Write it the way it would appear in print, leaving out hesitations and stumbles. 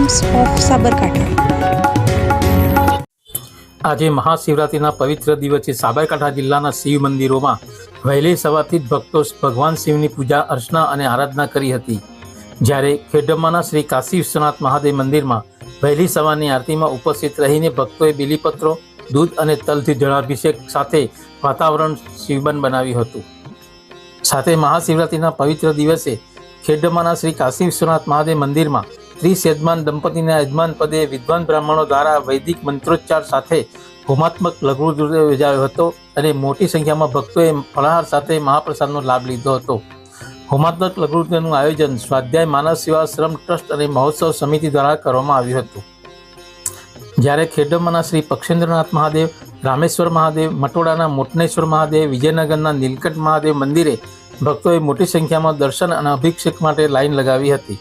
Times of Sabarkantha. આજે મહાશિવરાત્રિના પવિત્ર દિવસે સાબરકાંઠા જિલ્લાના શિવ મંદિરોમાં વહેલી સવારથી જ ભક્તો ભગવાન શિવની પૂજા અર્ચના અને આરાધના કરી હતી। જ્યારે ખેડબ્બાના શ્રી કાશી વિશ્વનાથ મહાદેવ મંદિરમાં વહેલી સવારની આરતીમાં ઉપસ્થિત રહીને ભક્તોએ બીલીપત્રો, દૂધ અને તલથી જળાભિષેક સાથે વાતાવરણ શિવબન બનાવ્યું હતું। સાથે મહાશિવરાત્રિના પવિત્ર દિવસે ખેડબ્બાના શ્રી કાશી વિશ્વનાથ મહાદેવ મંદિરમાં ત્રિયજમાન દંપતીના યજમાન પદે વિદ્વાન બ્રાહ્મણો દ્વારા વૈદિક મંત્રોચ્ચાર સાથે હોમાત્મક લઘુરુદ્ર યોજાયો હતો અને મોટી સંખ્યામાં ભક્તોએ ફળાહાર સાથે મહાપ્રસાદનો લાભ લીધો હતો। હોમાત્મક લઘુરુદ્રનું આયોજન સ્વાધ્યાય માનવ સેવાશ્રમ ટ્રસ્ટ અને મહોત્સવ સમિતિ દ્વારા કરવામાં આવ્યું હતું। જ્યારે ખેડબ્બાના શ્રી પક્ષેન્દ્રનાથ મહાદેવ, રામેશ્વર મહાદેવ, મટોડાના મોટનેશ્વર મહાદેવ, વિજયનગરના નીલકંઠ મહાદેવ મંદિરે ભક્તોએ મોટી સંખ્યામાં દર્શન અને અભિષેક માટે લાઈન લગાવી હતી।